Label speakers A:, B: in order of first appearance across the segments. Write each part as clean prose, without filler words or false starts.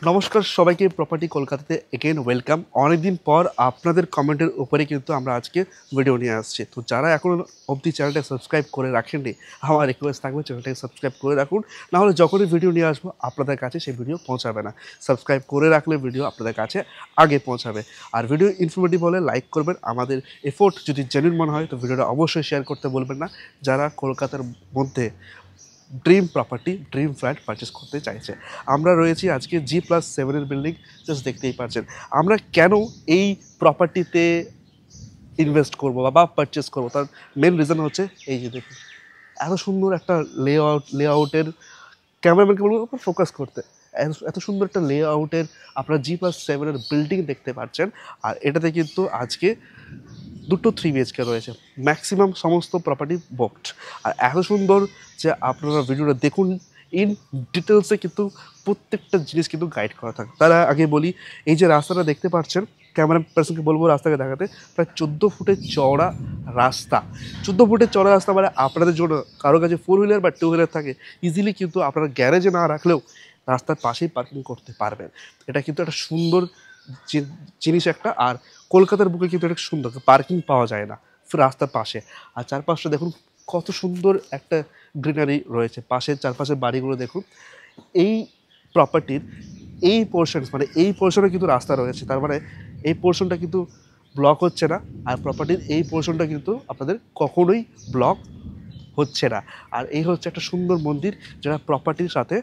A: নমস্কার সবাইকে প্রপার্টি কলকাতাতে এগেন ওয়েলকাম। অনেকদিন পর আপনাদের কমেন্টের উপরে কিন্তু আমরা আজকে ভিডিও নিয়ে আসছি। তো যারা এখনও অবধি চ্যানেলটা সাবস্ক্রাইব করে রাখেননি, আমার রিকোয়েস্ট থাকবে চ্যানেলটাকে সাবস্ক্রাইব করে রাখুন। নাহলে যখনই ভিডিও নিয়ে আসবো আপনাদের কাছে সেই ভিডিও পৌঁছাবে না। সাবস্ক্রাইব করে রাখলে ভিডিও আপনাদের কাছে আগে পৌঁছাবে। আর ভিডিও ইনফরমেটিভ হলে লাইক করবেন। আমাদের এফোর্ট যদি জেনুইন মনে হয় তো ভিডিওটা অবশ্যই শেয়ার করতে বলবেন না। যারা কলকাতার মধ্যে dream property dream flat purchase করতে চাইছে, আমরা রয়েছি আজকে G+7 বিল্ডিং। জাস্ট দেখতেই পাচ্ছেন আমরা কেন এই প্রপার্টিতে ইনভেস্ট করবো বা পারচেস করবো, তার মেন রিজন হচ্ছে এই যে দেখুন এত সুন্দর একটা লেআউটের ক্যামেরাম্যানকে বলবো ফোকাস করতে। এত সুন্দর একটা লেআউটের আপনারা G+7 বিল্ডিং দেখতে পাচ্ছেন। আর এটাতে কিন্তু আজকে দুটো 3 BHK রয়েছে, ম্যাক্সিমাম সমস্ত প্রপার্টি বুকড। আর এত সুন্দর যে আপনারা ভিডিওটা দেখুন, ইন ডিটেলসে কিন্তু প্রত্যেকটা জিনিস কিন্তু গাইড করা থাকে। তার আগে বলি, এই যে রাস্তাটা দেখতে পাচ্ছেন, ক্যামেরা পার্সনকে বলবো রাস্তাকে দেখাতে। প্রায় 14 ফুটের চওড়া রাস্তা। 14 ফুটের চওড়া রাস্তা মানে আপনাদের জন্য কারো কাছে 4 হুইলার বা 2 হুইলার থাকে, ইজিলি কিন্তু আপনারা গ্যারেজে না রাখলেও রাস্তার পাশেই পার্কিং করতে পারবেন। এটা কিন্তু একটা সুন্দর জিনিস একটা। আর কলকাতার বুকে কিন্তু একটা সুন্দর পার্কিং পাওয়া যায় না রাস্তার পাশে। আর চারপাশটা দেখুন কত সুন্দর একটা গ্রিনারি রয়েছে, পাশের চারপাশের বাড়িগুলো দেখুন। এই প্রপার্টির এই পোর্শন মানে এই পোর্শনে কিন্তু রাস্তা রয়েছে, তার মানে এই পোর্শনটা কিন্তু ব্লক হচ্ছে না। আর প্রপার্টির এই পোর্শনটা কিন্তু আপনাদের কখনোই ব্লক হচ্ছে না। আর এই হচ্ছে একটা সুন্দর মন্দির যেটা প্রপার্টির সাথে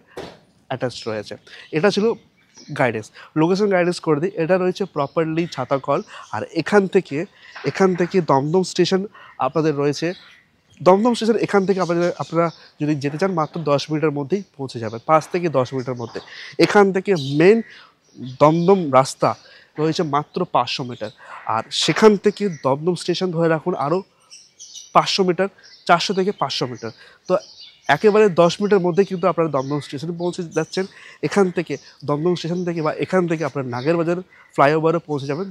A: অ্যাটাচড রয়েছে। এটা ছিল গাইডেন্স। লোকেশন গাইডেন্স করে দিই, এটা রয়েছে প্রপারলি ছাতাকল। আর এখান থেকে দমদম স্টেশন আপনাদের রয়েছে। দমদম স্টেশন এখান থেকে আপনারা যদি যেতে চান মাত্র 10 মিনিটের মধ্যেই পৌঁছে যাবেন, 5 থেকে 10 মিনিটের মধ্যে। এখান থেকে মেন দমদম রাস্তা রয়েছে মাত্র 500 মিটার। আর সেখান থেকে দমদম স্টেশন ধরে রাখুন আরও 500 মিটার, 400 থেকে 500 মিটার। তো একেবারে 10 মিনিটের মধ্যে কিন্তু আপনারা দমদম স্টেশনে পৌঁছে যাচ্ছেন। দমদম স্টেশন থেকে বা এখান থেকে আপনার নাগেরবাজার ফ্লাইওভারে পৌঁছে যাবেন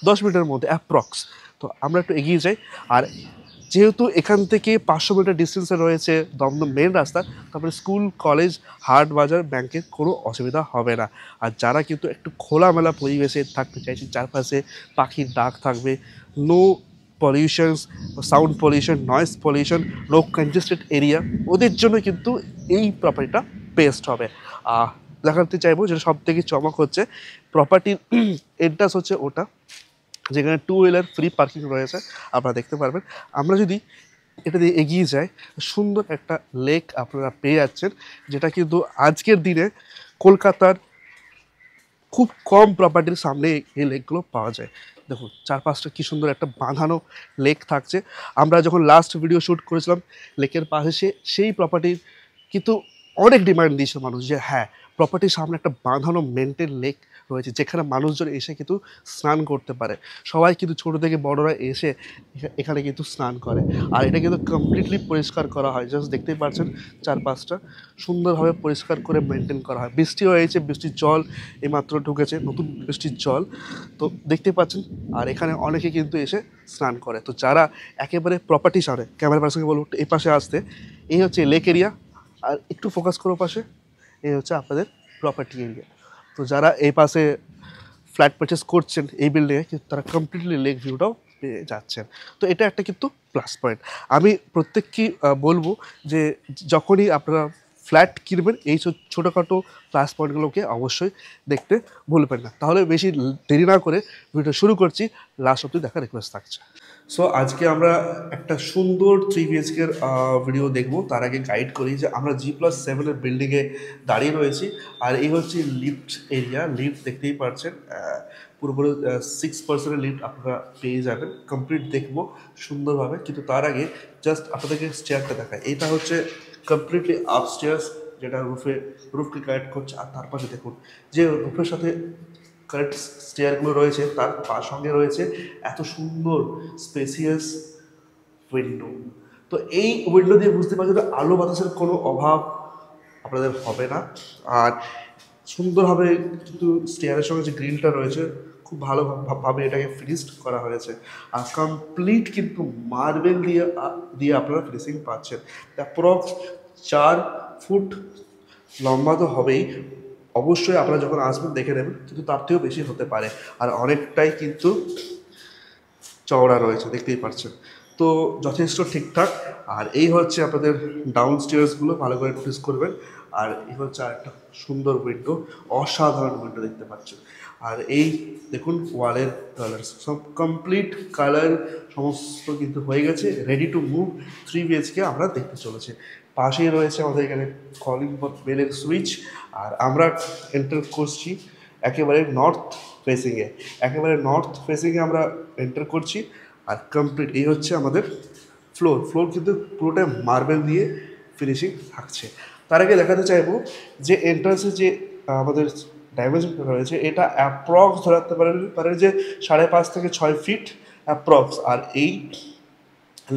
A: 10 মিনিটের মধ্যে অ্যাপ্রক্স। তো আমরা একটু এগিয়ে যাই। আর যেহেতু এখান থেকে 500 মিটার ডিস্টেন্সে রয়েছে দমদম মেন রাস্তা, তারপরে স্কুল, কলেজ, হাট বাজার, ব্যাংকের কোনো অসুবিধা হবে না। আর যারা কিন্তু একটু খোলামেলা পরিবেশে থাকতে চাইছেন, চারপাশে পাখির ডাক থাকবে, no pollutions, sound pollution, noise pollution, no congested area, ওদের জন্য কিন্তু এই প্রপার্টিটা বেস্ট হবে। দেখাতে চাইবো যেটা সব থেকে চমক হচ্ছে প্রপার্টির এন্ট্রান্স হচ্ছে ওটা, যেখানে 2 হুইলার ফ্রি পার্কিং রয়েছে, আপনারা দেখতে পারবেন। আমরা যদি এটা দিয়ে এগিয়ে যাই, সুন্দর একটা লেক আপনারা পেয়ে যাচ্ছেন, যেটা কিন্তু আজকের দিনে কলকাতার খুব কম প্রপার্টির সামনে এই লেকগুলো পাওয়া যায়। দেখুন চারপাশটা কী সুন্দর একটা বাঁধানো লেক থাকছে। আমরা যখন লাস্ট ভিডিও শ্যুট করেছিলাম লেকের পাশে, সেই প্রপার্টির কিন্তু অনেক ডিমান্ড দিয়েছিল মানুষ যে হ্যাঁ, প্রপার্টির সামনে একটা বাঁধানো মেনটেন লেক রয়েছে, যেখানে মানুষজন এসে কিন্তু স্নান করতে পারে। সবাই কিন্তু ছোটো থেকে বড়রা এসে এখানে কিন্তু স্নান করে। আর এটা কিন্তু কমপ্লিটলি পরিষ্কার করা হয়, জাস্ট দেখতেই পাচ্ছেন চারপাশটা সুন্দরভাবে পরিষ্কার করে মেনটেন করা হয়। বৃষ্টি হয়েছে, বৃষ্টির জল এইমাত্র ঢুকেছে, নতুন বৃষ্টির জল তো দেখতে পাচ্ছেন। আর এখানে অনেকে কিন্তু এসে স্নান করে। তো যারা একেবারে প্রপার্টি সামনে, ক্যামেরা পার্সনকে বলবো এই পাশে আসতে। এই হচ্ছে লেক এরিয়া। আর একটু ফোকাস করো পাশে, এই হচ্ছে আপনাদের প্রপার্টি এরিয়া। তো যারা এই পাশে ফ্ল্যাট পারচেস করছেন এই বিল্ডিংয়ে, কিন্তু তারা কমপ্লিটলি লেক ভিউটাও পেয়ে যাচ্ছেন। তো এটা একটা কিন্তু প্লাস পয়েন্ট। আমি প্রত্যেককেই বলবো যে যখনই আপনারা ফ্ল্যাট কিনবেন এই ছোটোখাটো প্লাস পয়েন্টগুলোকে অবশ্যই দেখতে ভুলবেন না। তাহলে বেশি দেরি না করে ভিডিও শুরু করছি, লাস্ট অবধি দেখার রিকোয়েস্ট থাকছে। সো আজকে আমরা একটা সুন্দর 3 BHK ভিডিও দেখব। তার আগে গাইড করি যে আমরা G+7 বিল্ডিংয়ে দাঁড়িয়ে রয়েছি। আর এই হচ্ছে লিফট এরিয়া। লিফট দেখতেই পাচ্ছেন, পুরোপুরি 6% লিফট আপনারা পেয়ে যাবেন। কমপ্লিট দেখবো সুন্দরভাবে, কিন্তু তার আগে জাস্ট আপনাদেরকে স্টেয়ারটা দেখায়। এটা হচ্ছে কমপ্লিটলি আপস্টেয়ার্স, যেটা রুফকে কানেক্ট করছে। আর তার পাশে দেখুন যে রুফের সাথে কারেক্ট স্টেয়ারগুলো রয়েছে, তার সঙ্গে রয়েছে এত সুন্দর স্পেসিয়াস উইন্ডো। তো এই উইন্ডো দিয়ে বুঝতে পারছেন আলো বাতাসের কোনো অভাব আপনাদের হবে না। আর সুন্দরভাবে কিন্তু স্টেয়ারের সঙ্গে যে গ্রিলটা রয়েছে খুব ভালোভাবে এটাকে ফিনিশড করা হয়েছে। আর কমপ্লিট কিন্তু মার্বেল দিয়ে আপনারা ফিনিশিং পাচ্ছেন। অ্যাপ্রক্স 4 ফুট লম্বা তো হবেই, অবশ্যই আপনারা যখন আসবেন দেখে নেবেন, কিন্তু তার থেকেও বেশি হতে পারে। আর অনেকটাই কিন্তু চওড়া রয়েছে, দেখতেই পাচ্ছেন। তো যথেষ্ট ঠিকঠাক। আর এই হচ্ছে আপনাদের ডাউন স্টেয়ার্সগুলো, ভালো করে নোটিস করবেন। আর এই হচ্ছে আরেকটা সুন্দর উইন্ডো, অসাধারণ উইন্ডো দেখতে পাচ্ছেন। আর এই দেখুন ওয়ালের কালার, সব কমপ্লিট কালার সমস্ত কিন্তু হয়ে গেছে, রেডি টু মুভ 3 BHK আমরা দেখতে চলেছি। পাশেই রয়েছে আমাদের এখানে কলিং বেলের সুইচ। আর আমরা এন্টার করছি একেবারে নর্থ ফেসিংয়ে, আমরা এন্টার করছি। আর কমপ্লিট এই হচ্ছে আমাদের ফ্লোর কিন্তু পুরোটা মার্বেল দিয়ে ফিনিশিং থাকছে। তার আগে দেখাতে চাইবো যে এন্ট্রান্সে যে আমাদের ডাইমেনশনটা রয়েছে, এটা অ্যাপ্রক্স ধরাতে পারে যে 5.5 থেকে 6 ফিট অ্যাপ্রক্স। আর এই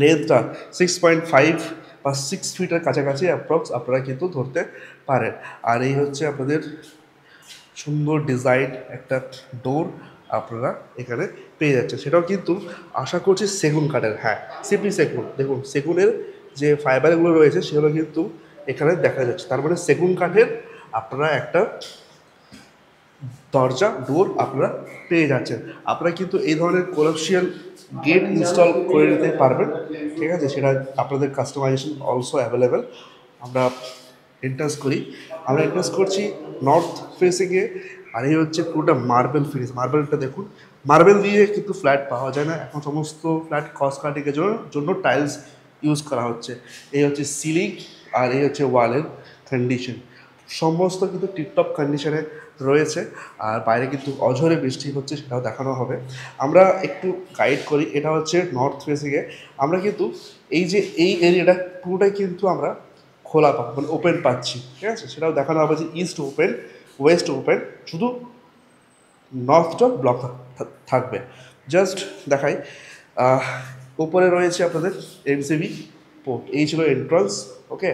A: লেন্থটা 6.5 বা 6 ফিটের কাছাকাছি অ্যাপ্রক্স আপনারা কিন্তু ধরতে পারেন। আর এই হচ্ছে আপনাদের সুন্দর ডিজাইন একটা ডোর আপনারা এখানে পেয়ে যাচ্ছেন, সেটাও কিন্তু আশা করছি সেগুন কাঠের। হ্যাঁ, সিম্পলি সেগুন। দেখুন সেগুনের যে ফাইবারগুলো রয়েছে সেগুলো কিন্তু এখানে দেখা যাচ্ছে, তার মানে সেগুন কাঠের আপনারা একটা দরজা ডোর আপনারা পেয়ে যাচ্ছেন। আপনারা কিন্তু এই ধরনের কোলাপশিয়াল গেট ইনস্টল করে নিতে পারবেন, ঠিক আছে? সেটা আপনাদের কাস্টমাইজেশন অলসো অ্যাভেলেবেল। আমরা এন্ট্রান্স করছি নর্থ ফেসিংয়ে। আর এই হচ্ছে পুরোটা মার্বেল ফিনিশ। মার্বেলটা দেখুন, মার্বেল দিয়ে কিন্তু ফ্ল্যাট পাওয়া যায় না এখন, সমস্ত ফ্ল্যাট কস্ট কাটিংয়ের জন্য টাইলস ইউজ করা হচ্ছে। এই হচ্ছে সিলিং আর এই হচ্ছে ওয়ালের কন্ডিশন, সমস্ত কিন্তু টিপটপ কন্ডিশনে রয়েছে। আর বাইরে কিন্তু অঝরে বৃষ্টি হচ্ছে, সেটাও দেখানো হবে। আমরা একটু গাইড করি, এটা হচ্ছে নর্থ ফেসিংয়ে। আমরা কিন্তু এই এরিয়াটা পুরোটাই কিন্তু আমরা খোলা পাবো, মানে ওপেন পাচ্ছি, ঠিক আছে? সেটাও দেখানো হবে যে ইস্ট ওপেন, ওয়েস্ট ওপেন, শুধু নর্থটা ব্লক থাকবে। জাস্ট দেখাই, উপরে রয়েছে আপনাদের MCB পোর্ট, এই ছিল এন্ট্রান্স, ওকে।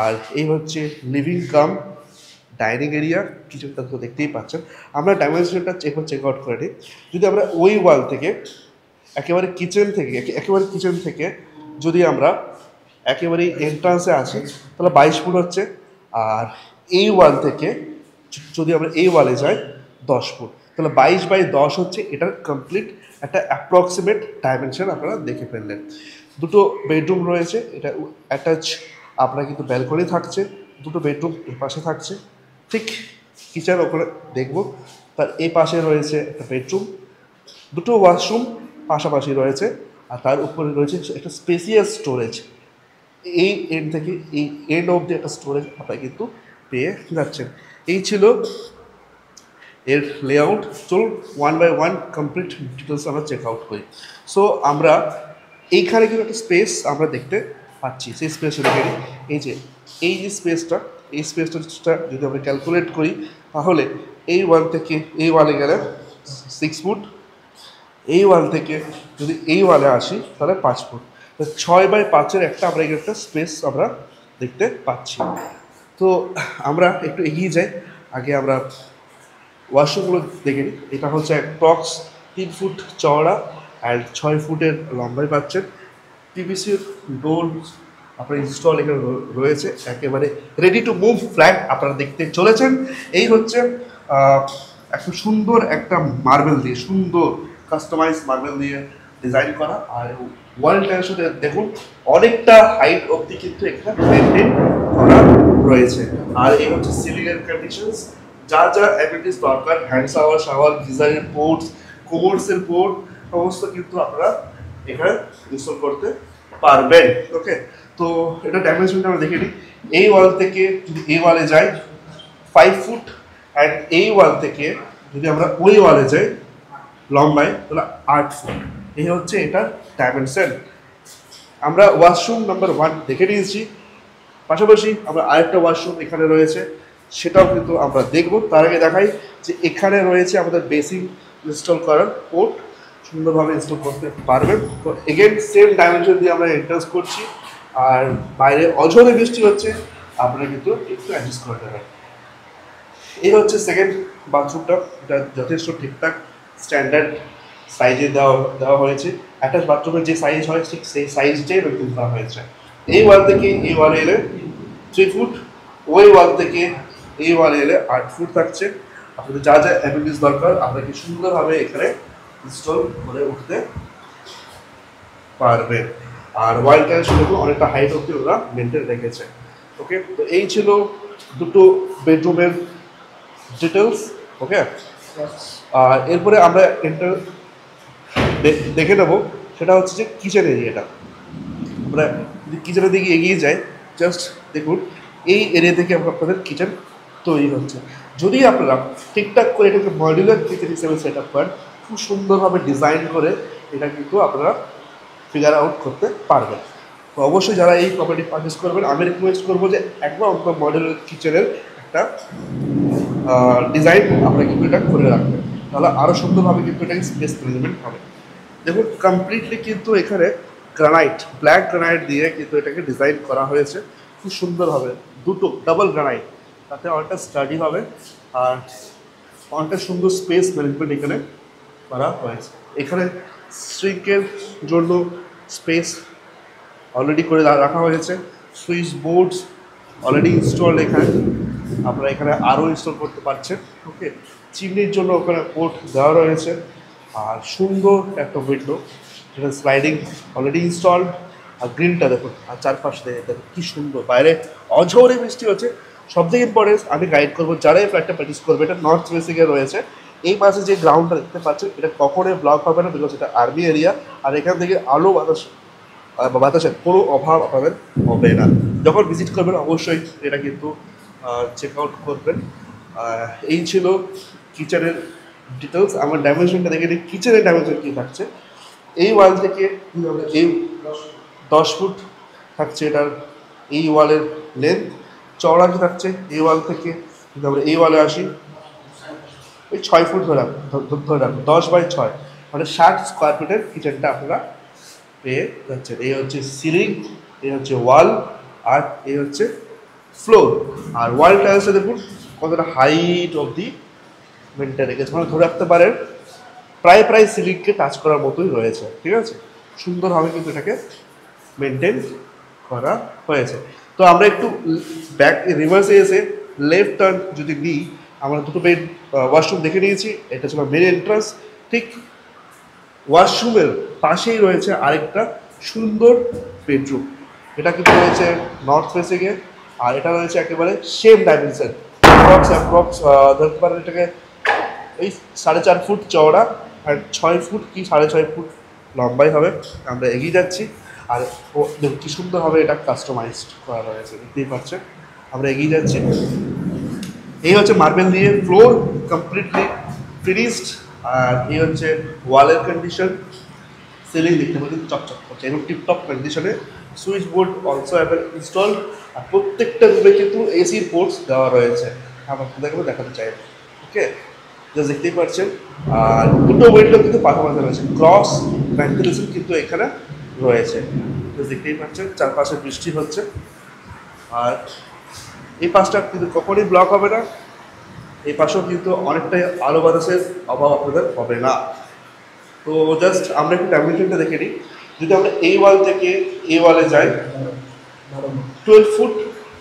A: আর এই হচ্ছে লিভিং কাম ডাইনিং এরিয়া, কিচেনটা তো দেখতেই পাচ্ছেন। আমরা ডাইমেনশনটা চেক আউট করে নিই। যদি আমরা ওই ওয়াল থেকে একেবারে কিচেন থেকে যদি আমরা একেবারেই এন্ট্রান্সে আসি, তাহলে 22 ফুট হচ্ছে। আর এই ওয়াল থেকে যদি আমরা এই ওয়ালে যাই 10 ফুট, তাহলে 22/10 হচ্ছে এটার কমপ্লিট একটা অ্যাপ্রক্সিমেট ডাইমেনশন আপনারা দেখে ফেললেন। দুটো বেডরুম রয়েছে, এটা অ্যাটাচ আপনার কিন্তু ব্যালকনি থাকছে, দুটো বেডরুম এই পাশে থাকছে, ঠিক কিচেন ওপরে দেখব। তার এই পাশে রয়েছে একটা বেডরুম, দুটো ওয়াশরুম পাশাপাশি রয়েছে। আর তার উপরে রয়েছে একটা স্পেসিয়াস স্টোরেজ, এই এন্ড থেকে এই এন্ড অবধি একটা স্টোরেজ আপনারা কিন্তু পেয়ে যাচ্ছেন। এই ছিল এর লেআউট। চলুন 1 বাই 1 কমপ্লিট ডিটেলস আমরা চেক আউট করি। সো আমরা এইখানে কিন্তু একটা স্পেস আমরা দেখতে পাচ্ছি, সেই স্পেসটা দেখে নিই। এই যে স্পেসটা যদি আমরা ক্যালকুলেট করি, তাহলে এই ওয়াল থেকে এই ওয়ালে গেলে 6 ফুট, এই ওয়াল থেকে যদি এই ওয়ালে আসি তাহলে 5 ফুট, 6/5-এর আমরা একটা স্পেস আমরা দেখতে পাচ্ছি। তো আমরা একটু এগিয়ে যাই, আগে আমরা ওয়াশরুমগুলো দেখে নিই। এটা হচ্ছে অ্যাপ্রক্স 3 ফুট চওড়া আর 6 ফুটের লম্বাই পাচ্ছেন। PVC ডোর আপনার ইনস্টল এখানে রয়েছে, একেবারে রেডি টু মুভ ফ্ল্যাট আপনারা দেখতে চলেছেন। এই হচ্ছে একটা সুন্দর একটা মার্বেল দিয়ে, সুন্দর কাস্টমাইজ মার্বেল দিয়ে ডিজাইন করা। আর ওয়াল টাইলস দেখুন অনেকটা হাইট অবধি কিন্তু এখানে মেনটেন করা রয়েছে। আর এই হচ্ছে সিলিং এর কন্ডিশনস, যা অ্যামিনিটিস দরকার, হ্যান্ড শাওয়ার, গিজারের পোর্টস, কোমোডসের পোর্ট, সমস্ত কিন্তু আপনারা এখানে ইনস্টল করতে পারবেন, ওকে। তো এটা ডাইমেনশনটা আমরা দেখে নিই। এই ওয়াল থেকে যদি এই ওয়ালে যাই 5 ফুট, অ্যান্ড এই ওয়াল থেকে যদি আমরা ওই ওয়ালে যাই লম্বায় তাহলে 8 ফুট। এই হচ্ছে এটার ডাইমেনশন। আমরা ওয়াশরুম নাম্বার 1 দেখে নিয়েছি, পাশাপাশি আমরা আরেকটা ওয়াশরুম এখানে রয়েছে, সেটাও কিন্তু আমরা দেখব। তার আগে দেখাই যে এখানে রয়েছে আমাদের বেসিন ইনস্টল করার পোর্ট, সুন্দরভাবে ইনস্টল করতে পারবেন। তো এগেন সেম ডাইমেনশন দিয়ে আমরা এন্ট্রান্স করছি। আর বাইরে অঝরে বৃষ্টি হচ্ছে, আপনারা কিন্তু একটু অ্যাডজাস্ট করে দেবেন। এই হচ্ছে সেকেন্ড বাথরুমটা, এটা যথেষ্ট ঠিকঠাক স্ট্যান্ডার্ড সাইজে দেওয়া হয়েছে। অ্যাটাচ বাথরুমের যে সাইজ হয় ঠিক সেই সাইজটাই মেনটেন করা হয়েছে। এই ওয়াল থেকে এই ওয়ালে এলে 3 ফুট, ওই ওয়াল থেকে এই ওয়ালে এলে 8 ফুট থাকছে। আপনাদের যা যা অ্যামিনিটিস দরকার আপনাকে সুন্দরভাবে এখানে ইনস্টল করে উঠতে পারবেন। আর ওয়াল টাইলস দেখুন অনেকটা হাইট অব্দি ওরা মেনটেন রেখেছে। ওকে, তো এই ছিল দুটো বেডরুমের ডিটেলস। ওকে, আর এরপরে আমরা দেখে নেবো সেটা হচ্ছে যে কিচেন এরিয়াটা। আমরা যদি কিচেনের দিকে এগিয়ে যাই, জাস্ট দেখুন এই এরিয়া থেকে আপনাদের কিচেন তৈরি হচ্ছে। যদি আপনারা ঠিকঠাক করে এটাকে মডিউলার কিচেন হিসেবে সেট আপ করেন, খুব সুন্দরভাবে ডিজাইন করে এটা কিন্তু আপনারা ফিগার আউট করতে পারবেন। তো অবশ্যই যারা এই প্রপার্টি পারচেস করবেন, আমি রিকোয়েস্ট করবো যে একবার আপনার মডিউলার কিচেনের একটা ডিজাইন আপনারা কিন্তু এটা করে রাখবেন, তাহলে আরও সুন্দরভাবে কিন্তু এটাকে স্পেস ম্যানেজমেন্ট হবে। দেখুন কমপ্লিটলি কিন্তু এখানে গ্রানাইট, ব্ল্যাক গ্রানাইট দিয়ে কিন্তু এটাকে ডিজাইন করা হয়েছে খুব সুন্দর হবে। দুটো ডাবল গ্রানাইট, তাতে অনেকটা স্টাডি হবে আর অনেকটা সুন্দর স্পেস ম্যানেজমেন্ট এখানে করা হয়েছে। এখানে সিঙ্কের জন্য স্পেস অলরেডি করে রাখা হয়েছে। সুইচ বোর্ডস অলরেডি ইনস্টল এখানে, আপনারা এখানে আরও ইনস্টল করতে পারছেন। ওকে, চিমনির জন্য ওখানে পোর্ট দেওয়া রয়েছে। আর সুন্দর একটা উইন্ডো যেটা স্লাইডিং অলরেডি ইনস্টলড। আর গ্রিনটা দেখুন, আর চারপাশ দেখুন কী সুন্দর, বাইরে অঝোরে বৃষ্টি হচ্ছে। সবথেকে ইম্পর্টেন্ট আমি গাইড করবো যারা এই ফ্ল্যাটটা প্র্যাকটিস করবে, এটা নর্থ ফেসিংয়ে রয়েছে। এই পাশে যে গ্রাউন্ডটা দেখতে পাচ্ছেন এটা কখনোই ব্লক হবে না, বিকজ এটা আর্মি এরিয়া। আর এখান থেকে আলো বাতাসের কোনো অভাব আপনাদের হবে না। যখন ভিজিট করবেন অবশ্যই এটা কিন্তু চেক আউট করবেন। এই ছিল কিচেনের ডিটেলস। আমার ডাইমেনশনটা দেখে নিই, কিচেনের ডাইমেনশন কী থাকছে। এই ওয়াল থেকে এই 10 ফুট থাকছে এটার এই ওয়ালের লেন্থ। চওড়া থাকছে এই ওয়াল থেকে, যদি আমরা এই ওয়ালে আসি ওই 6 ফুট ধরে রাখুন, 10/6 মানে 60 স্কোয়ার ফিটের কিচেনটা আপনারা পেয়ে যাচ্ছেন। এই হচ্ছে সিলিং, এই হচ্ছে ওয়াল, আর এই হচ্ছে ফ্লোর। আর ওয়াল টাইলসটা দেখুন কতটা হাইট অবধি মেনটেন রেখেছে, মানে ধরে রাখতে পারেন প্রায় সিলিংকে টাচ করার মতোই রয়েছে। ঠিক আছে, সুন্দরভাবে কিন্তু এটাকে মেনটেন করা হয়েছে। তো আমরা একটু ব্যাক রিভার্সে এসে লেফট টার্ন যদি নিই, আমরা দুটো ওয়াশরুম দেখে নিয়েছি। এটা ছিল মেন এন্ট্রান্স। ঠিক ওয়াশরুমের পাশেই রয়েছে আরেকটা সুন্দর বেডরুম। এটা কিন্তু রয়েছে নর্থ ফেসিংয়ে, আর এটা রয়েছে একেবারে সেম ডাইমেনশন। অ্যাপ্রক্স ধরতে পারেন এটাকে এই 4.5 ফুট চওড়া আর 6 ফুট কি 6.5 ফুট লম্বাই হবে। আমরা এগিয়ে যাচ্ছি, আর দেখুন কী সুন্দরভাবে এটা কাস্টমাইজড করা রয়েছে, দেখতেই পাচ্ছেন। আমরা এগিয়ে যাচ্ছি। এই হচ্ছে মার্বেল দিয়ে ফ্লোর কমপ্লিটলি ফিনিশড। আর এই হচ্ছে ওয়ালের কন্ডিশন। সিলিং দেখতে পাচ্ছেন চকচক করছে এবং টিপটপ কন্ডিশনে। Switch board also have install. আর প্রত্যেকটা রুমে কিন্তু এসির পোর্টস দেওয়া রয়েছে, আমরা আপনাদেরকে দেখাতে চাই। ওকে, যা দেখতেই পাচ্ছেন। আর দুটো উইন্ডো কিন্তু পাশাপাশি রয়েছে, ক্রস ভেন্টিলেশন কিন্তু এখানে রয়েছে, দেখতেই পাচ্ছেন। চারপাশে বৃষ্টি হচ্ছে, আর এই পাশটা কিন্তু কখনই ব্লক হবে না। এই পাশেও কিন্তু অনেকটাই আলো বাতাসের অভাব আপনাদের হবে না। তো জাস্ট আমরা একটু ডাইমেনশনটা দেখে নিই। যদি আমরা এই ওয়াল থেকে এই ওয়ালে যাই 12 ফুট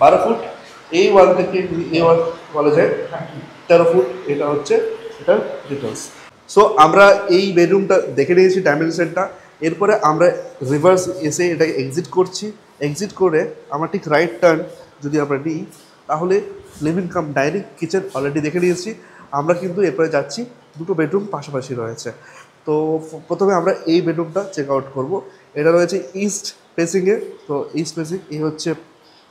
A: 12 ফুট, এই ওয়াল থেকে যদি এই ওয়ালে যাই 13 ফুট। এটা হচ্ছে এটার ডিটেলস। সো আমরা এই বেডরুমটা দেখে নিয়েছি ডাইমেনশনটা। এরপরে আমরা রিভার্স এসে এটাকে এক্সিট করছি। এক্সিট করে আমরা ঠিক রাইট টার্ন যদি আমরা নিই, তাহলে living cum dining kitchen already দেখে নিয়েছি। আমরা কিন্তু এরপরে যাচ্ছি, দুটো বেডরুম পাশাপাশি রয়েছে। তো প্রথমে আমরা এই বেডরুমটা চেক আউট করবো। এটা রয়েছে ইস্ট ফেসিংয়ে। তো ইস্ট ফেসিং, এই হচ্ছে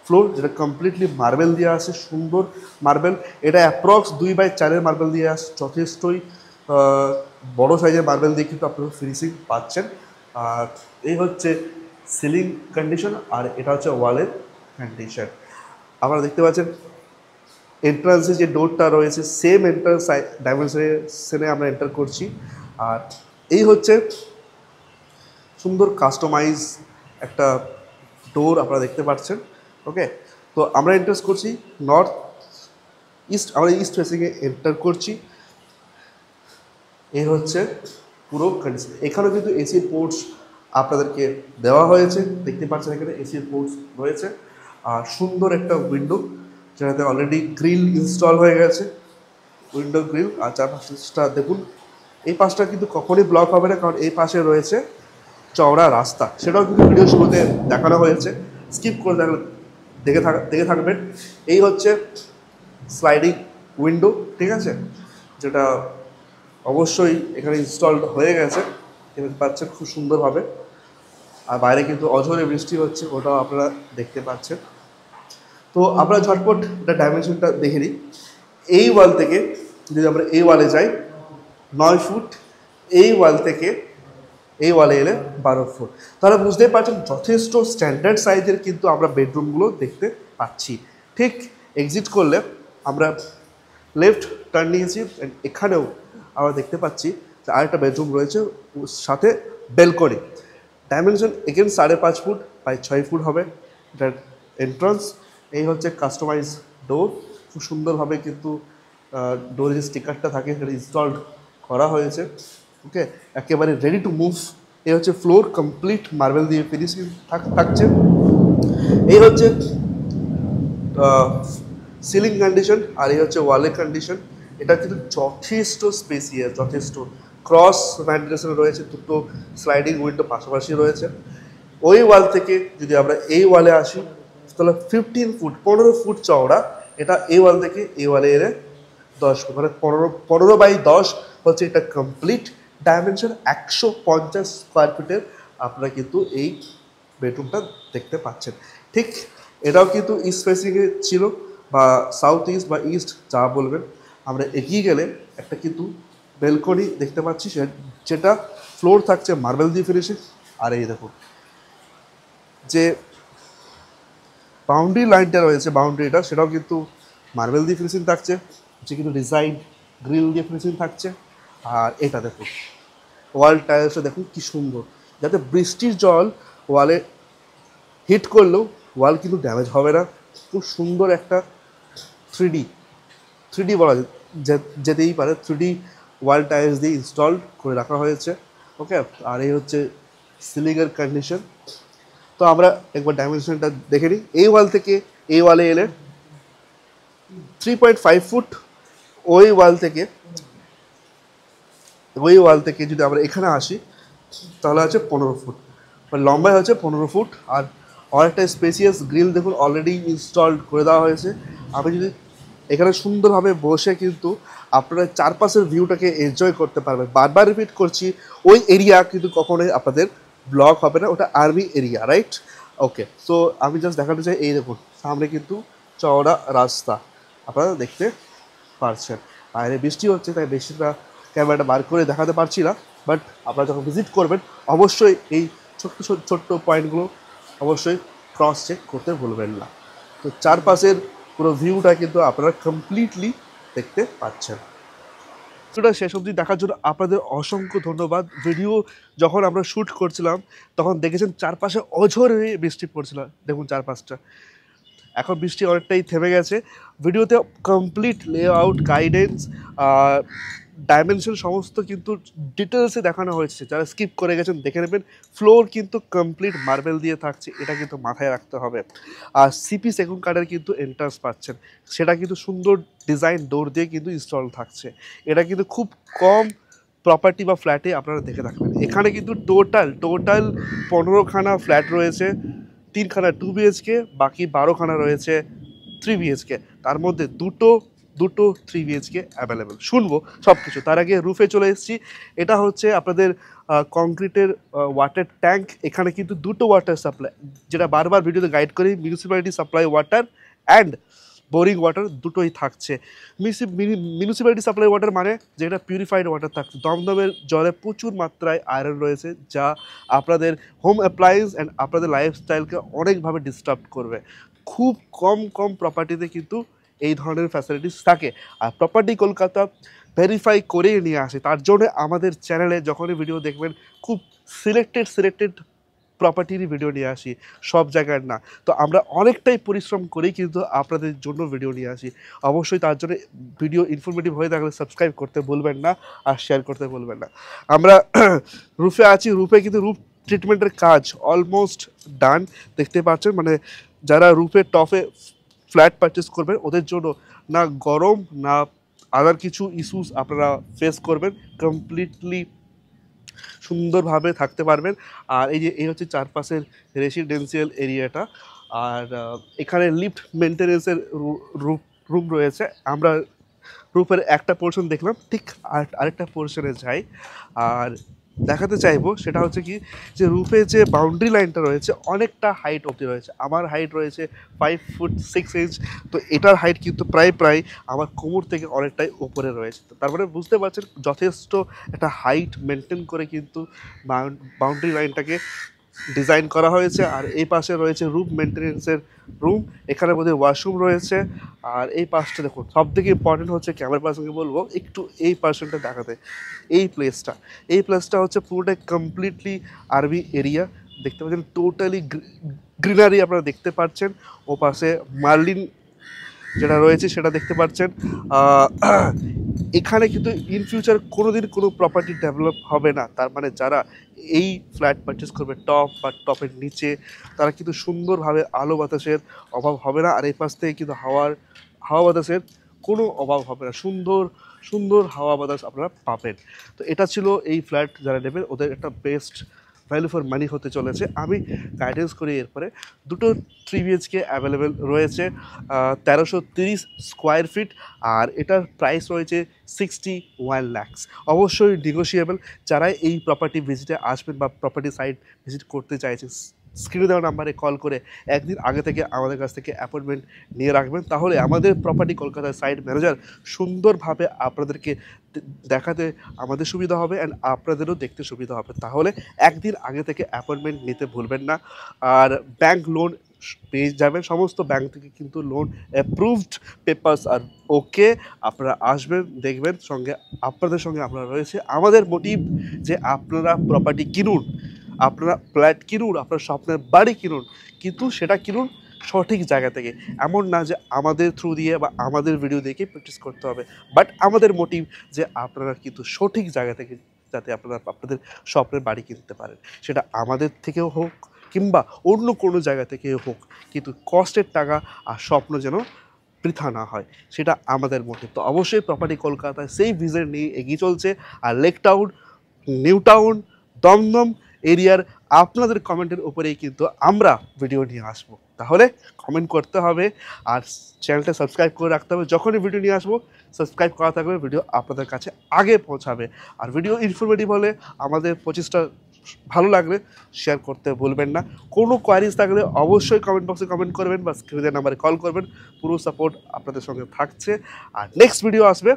A: ফ্লোর, যেটা কমপ্লিটলি মার্বেল দিয়ে আসে, সুন্দর মার্বেল। এটা অ্যাপ্রক্স 2/4 মার্বেল দিয়ে আসে, যথেষ্টই বড়ো সাইজের মার্বেল দিয়ে কিন্তু আপনারা ফিনিশিং পাচ্ছেন। আর এই হচ্ছে সিলিং কন্ডিশন, আর এটা হচ্ছে ওয়ালের কন্ডিশন। আপনারা দেখতে পাচ্ছেন এন্ট্রান্সে যে ডোরটা রয়েছে সেম এন্ট্রান্স ডাইমেনশনে আমরা এন্টার করছি। আর এই হচ্ছে সুন্দর কাস্টমাইজ একটা ডোর আপনারা দেখতে পাচ্ছেন। ওকে, তো আমরা এন্টার করছি নর্থ ইস্ট, আমরা ইস্ট ফেসিংয়ে এন্টার করছি। এই হচ্ছে পুরো কন্ডিশন। এখানেও কিন্তু এসির পোর্টস আপনাদেরকে দেওয়া হয়েছে, দেখতে পাচ্ছেন এখানে এসির পোর্টস রয়েছে। আর সুন্দর একটা উইন্ডো, যেটাতে অলরেডি গ্রিল ইনস্টল হয়ে গেছে, উইন্ডো গ্রিল। আর চারপাশটা দেখুন, এই পাশটা কিন্তু কখনই ব্লক হবে না, কারণ এই পাশে রয়েছে চওড়া রাস্তা, সেটাও কিন্তু ভিডিও শুরুতে দেখানো হয়েছে, স্কিপ করে দেখে থাকবেন। এই হচ্ছে স্লাইডিং উইন্ডো, ঠিক আছে, যেটা অবশ্যই এখানে ইনস্টলড হয়ে গেছে, দেখতে পাচ্ছেন খুব সুন্দরভাবে। আর বাইরে কিন্তু অঝরে বৃষ্টি হচ্ছে, ওটাও আপনারা দেখতে পাচ্ছেন। তো আমরা ঝটপট এটা ডাইমেনশনটা দেখে নিই। এই ওয়াল থেকে যদি আমরা এই ওয়ালে যাই 9 ফুট, এই ওয়াল থেকে এই ওয়ালে এলে 12 ফুট। তাহলে বুঝতেই পারছেন যথেষ্ট স্ট্যান্ডার্ড সাইজের কিন্তু আমরা বেডরুমগুলো দেখতে পাচ্ছি। ঠিক এক্সিট করলে আমরা লেফট টার্ন নিয়েছি, এখানেও আমরা দেখতে পাচ্ছি যে আরেকটা বেডরুম রয়েছে, সাথে balcony. Dimension again 5.5 foot by 6 foot হবে এটার এন্ট্রান্স। এই হচ্ছে কাস্টমাইজ ডোর, খুব সুন্দরভাবে কিন্তু ডোরের যে স্টিকারটা থাকে সেটা ইনস্টলড করা হয়েছে। ওকে, একেবারে রেডি টু মুভ। এই হচ্ছে ফ্লোর, কমপ্লিট মার্বেল দিয়ে ফিনিশিং থাকছে। এই হচ্ছে সিলিং কন্ডিশন, আর এই হচ্ছে ওয়ালের কন্ডিশন। এটা কিন্তু যথেষ্ট স্পেসিয়াস, যথেষ্ট ক্রস ভেন্টিলেশন রয়েছে, দুটো স্লাইডিং উইন্ডো পাশাপাশি রয়েছে। ওই ওয়াল থেকে যদি আমরা এই ওয়ালে আসি তাহলে 15 ফুট চওড়া এটা। এই ওয়াল থেকে এই ওয়ালে এলে 10 ফুট, মানে 15 বাই 10 হচ্ছে এটা কমপ্লিট ডাইমেনশন। 150 স্কোয়ার ফিটের আপনারা কিন্তু এই বেডরুমটা দেখতে পাচ্ছেন। ঠিক এটাও কিন্তু ইস্ট ফেসিংয়ে ছিল, বা সাউথ ইস্ট বা ইস্ট যা বলবেন। আমরা এগিয়ে গেলে একটা কিন্তু বেলকনি দেখতে পাচ্ছি, যেটা ফ্লোর থাকছে মার্বেল দিয়ে ফিনিশিং। আর এই দেখুন যে বাউন্ডারি লাইনটা রয়েছে, বাউন্ডারিটা সেটাও কিন্তু মার্বেল দিয়ে ফিনিশিং থাকছে, যে কিন্তু ডিজাইন গ্রিল দিয়ে ফিনিশিং থাকছে। আর এটা দেখুন ওয়াল টাইলসটা দেখুন কি সুন্দর, যাতে বৃষ্টির জল ওয়ালে হিট করলেও ওয়াল কিন্তু ড্যামেজ হবে না। খুব সুন্দর একটা 3D বলা যেতেই পারে, 3D ওয়াল টাইলস দিয়ে ইনস্টল করে রাখা হয়েছে। ওকে, আর এই হচ্ছে সিলিংয়ের কন্ডিশন। তো আমরা একবার ডাইমেনশনটা দেখে নিই। এই ওয়াল থেকে এই ওয়ালে এলে 3.5 ফুট, ওই ওয়াল থেকে যদি আমরা এখানে আসি তাহলে হচ্ছে 15 ফুট, মানে লম্বায় হচ্ছে 15 ফুট। আর অনেকটা স্পেসিয়াস গ্রিল দেখুন অলরেডি ইনস্টলড করে দেওয়া হয়েছে। আমি যদি এখানে সুন্দরভাবে বসে কিন্তু আপনারা চারপাশের ভিউটাকে এনজয় করতে পারবেন। বারবার রিপিট করছি, ওই এরিয়া কিন্তু কখনোই আপনাদের ব্লক হবে না, ওটা আর্মি এরিয়া, রাইট? ওকে, সো আমি জাস্ট দেখাতে চাই, এই দেখুন সামনে কিন্তু চওড়া রাস্তা আপনারা দেখতে পারছেন। বাইরে বৃষ্টি হচ্ছে তাই বেশিটা ক্যামেরাটা বার করে দেখাতে পারছি না, বাট আপনারা যখন ভিজিট করবেন অবশ্যই এই ছোট্ট পয়েন্টগুলো অবশ্যই ক্রস চেক করতে ভুলবেন না। তো চারপাশের পুরো ভিউটা কিন্তু আপনারা কমপ্লিটলি দেখতে পাচ্ছেন। ভিডিওটা শেষ অবধি দেখার জন্য আপনাদের অসংখ্য ধন্যবাদ। ভিডিও যখন আমরা শ্যুট করছিলাম তখন দেখেছেন চারপাশে অঝরে বৃষ্টি পড়ছিল, দেখুন চারপাশটা। এখন বৃষ্টি অনেকটাই থেমে গেছে। ভিডিওতে কমপ্লিট লেআউট, গাইডেন্স, ডাইমেনশন সমস্ত কিন্তু ডিটেলসে দেখানো হয়েছে। যারা স্কিপ করে গেছেন দেখে নেবেন। ফ্লোর কিন্তু কমপ্লিট মার্বেল দিয়ে থাকছে, এটা কিন্তু মাথায় রাখতে হবে। আর সিপি সেকেন্ড কার্ডের কিন্তু এন্ট্রান্স পাচ্ছেন, সেটা কিন্তু সুন্দর ডিজাইন ডোর দিয়ে কিন্তু ইনস্টল থাকছে। এটা কিন্তু খুব কম প্রপার্টি বা ফ্ল্যাটে আপনারা দেখে থাকবেন। এখানে কিন্তু টোটাল 15খানা ফ্ল্যাট রয়েছে, 3খানা 2 BHK, বাকি 12খানা রয়েছে 3 BHK। তার মধ্যে দুটো 3 BHK অ্যাভেলেবেল। শুনবো সব কিছু, তার আগে রুফে চলে এসেছি। এটা হচ্ছে আপনাদের কংক্রিটের ওয়াটার ট্যাঙ্ক। এখানে কিন্তু দুটো ওয়াটার সাপ্লাই, যেটা বারবার ভিডিওতে গাইড করি, municipality supply water and boring water দুটোই থাকছে। মিউনিসিপ্যালিটি সাপ্লাই ওয়াটার মানে যেটা পিউরিফাইড ওয়াটার থাকছে। দমদমের জলে প্রচুর মাত্রায় আয়রন রয়েছে, যা আপনাদের হোম অ্যাপ্লায়েন্স অ্যান্ড আপনাদের লাইফস্টাইলকে অনেকভাবে ডিস্টার্ব করবে। খুব কম প্রপার্টিতে কিন্তু এই ধরনের ফ্যাসিলিটিস থাকে। আর প্রপার্টি কলকাতা ভেরিফাই করেই নিয়ে আসে। তার জন্য আমাদের চ্যানেলে যখনই ভিডিও দেখবেন খুব সিলেক্টেড প্রপার্টিরই ভিডিও নিয়ে আসি, সব জায়গার না। তো আমরা অনেকটাই পরিশ্রম করেই কিন্তু আপনাদের জন্য ভিডিও নিয়ে আসি। অবশ্যই তার জন্য ভিডিও ইনফরমেটিভ হয়ে থাকলে সাবস্ক্রাইব করতে ভুলবেন না, আর শেয়ার করতে ভুলবেন না। আমরা রুফে আছি, রুফে কিন্তু রুফ ট্রিটমেন্টের কাজ অলমোস্ট ডান, দেখতে পাচ্ছেন। মানে যারা রুফের টপে ফ্ল্যাট পারচেস করবেন ওদের জন্য না গরম না আদার কিছু ইস্যুস আপনারা ফেস করবেন, কমপ্লিটলি সুন্দরভাবে থাকতে পারবেন। আর এই হচ্ছে চারপাশের রেসিডেন্সিয়াল এরিয়াটা। আর এখানে লিফট মেনটেন্যান্সের রুম রয়েছে। আমরা রুফের একটা পোর্শন দেখলাম, ঠিক আরেকটা পোর্শনে যাই আর দেখাতে চাইবো সেটা হচ্ছে কি যে রুফে যে বাউন্ডারি লাইনটা রয়েছে অনেকটা হাইট অবধি রয়েছে। আমার হাইট রয়েছে 5'6" তো এটার হাইট কিন্তু প্রায় আমার কোমর থেকে অনেকটাই উপরে রয়েছে। তো তারপরে বুঝতে পারছেন যথেষ্ট একটা হাইট মেনটেন করে কিন্তু বাউন্ডারি লাইনটাকে ডিজাইন করা হয়েছে। আর এই পাশে রয়েছে রুম মেনটেন্যান্সের রুম, এখানে বোধহয় ওয়াশরুম রয়েছে। আর এই পাশটা দেখুন, সব থেকে ইম্পর্টেন্ট হচ্ছে ক্যামেরা পার্সনকে বলবো একটু এই পার্সনটা দেখাতে। এই প্লেসটা হচ্ছে পুরোটাই কমপ্লিটলি আরবি এরিয়া, দেখতে পাচ্ছেন টোটালি গ্রিনারি আপনারা দেখতে পাচ্ছেন। ও পাশে মার্লিন যেটা রয়েছে সেটা দেখতে পাচ্ছেন। এখানে কিন্তু ইন ফিউচার কোনোদিন কোনো প্রপার্টি ডেভেলপ হবে না, তার মানে যারা এই ফ্ল্যাট পারচেস করবে টপ বা টপের নিচে তারা কিন্তু সুন্দরভাবে আলো বাতাসের অভাব হবে না। আর এই পাশ থেকে কিন্তু হাওয়া বাতাসের কোনো অভাব হবে না, সুন্দর হাওয়া বাতাস আপনারা পাবেন। তো এটা ছিল এই ফ্ল্যাট যারা নেবেন ওদের একটা বেস্ট ভ্যালু ফর মানি হতে চলেছে। আমি গাইডেন্স করি এরপরে দুটো 3 BHK অ্যাভেলেবেল রয়েছে, 1330 স্কোয়ার ফিট। আর এটার প্রাইস রয়েছে 61 lakhs। অবশ্যই নেগোশিয়েবল। যারা এই প্রপার্টি ভিজিটে আসবেন বা প্রপার্টি সাইট ভিজিট করতে চাইছেন স্ক্রিনে দেওয়া নাম্বারে কল করে একদিন আগে থেকে আমাদের কাছ থেকে অ্যাপয়েন্টমেন্ট নিয়ে রাখবেন, তাহলে আমাদের প্রপার্টি কলকাতার সাইট ম্যানেজার সুন্দরভাবে আপনাদেরকে দেখাতে আমাদের সুবিধা হবে অ্যান্ড আপনাদেরও দেখতে সুবিধা হবে। তাহলে একদিন আগে থেকে অ্যাপয়েন্টমেন্ট নিতে ভুলবেন না। আর ব্যাংক লোন পেয়ে যাবেন, সমস্ত ব্যাংক থেকে কিন্তু লোন অ্যাপ্রুভড, পেপারস আর ওকে। আপনারা আসবেন, দেখবেন, আপনাদের সঙ্গে আমরা রয়েছে। আমাদের মোটিভ যে আপনারা প্রপার্টি কিনুন, আপনারা ফ্ল্যাট কিনুন, আপনার স্বপ্নের বাড়ি কিনুন, কিন্তু সেটা কিনুন সঠিক জায়গা থেকে। এমন না যে আমাদের থ্রু দিয়ে বা আমাদের ভিডিও দেখে প্র্যাকটিস করতে হবে, বাট আমাদের মোটিভ যে আপনারা কিন্তু সঠিক জায়গা থেকে যাতে আপনারা আপনাদের স্বপ্নের বাড়ি কিনতে পারেন, সেটা আমাদের থেকেও হোক কিংবা অন্য কোনো জায়গা থেকেও হোক, কিন্তু কষ্টের টাকা আর স্বপ্ন যেন বৃথা না হয়, সেটা আমাদের মোটিভ। তো অবশ্যই প্রপার্টি কলকাতায় সেই ভিজন নিয়ে এগিয়ে চলছে। আর লেক টাউন, নিউ টাউন, দমদম এরিয়ার আপনাদের কমেন্টের উপরেই কিন্তু আমরা ভিডিও নিয়ে আসবো। তাহলে কমেন্ট করতে হবে আর চ্যানেলটা সাবস্ক্রাইব করে রাখতে হবে। যখনই ভিডিও নিয়ে আসবো সাবস্ক্রাইব করা থাকবে, ভিডিও আপনাদের কাছে আগে পৌঁছাবে। আর ভিডিও ইনফরমেটিভ হলে আমাদের প্রচেষ্টা ভালো লাগলে শেয়ার করতে ভুলবেন না। কোনো কোয়ারিজ থাকলে অবশ্যই কমেন্ট বক্সে কমেন্ট করবেন বা স্ক্রিনের নাম্বারে কল করবেন। পুরো সাপোর্ট আপনাদের সঙ্গে থাকছে। আর নেক্সট ভিডিও আসবে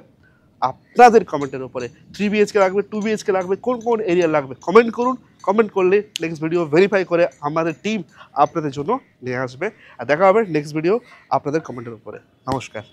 A: আপনাদের কমেন্টের উপরে। 3 BHK লাগবে, 2 BHK লাগবে, কোন এরিয়া লাগবে কমেন্ট করুন। কমেন্ট করলে নেক্সট ভিডিও ভেরিফাই করে আমাদের টিম আপনাদের জন্য নিয়ে আসবে। আর দেখা হবে নেক্সট ভিডিও আপনাদের কমেন্টের উপরে। নমস্কার।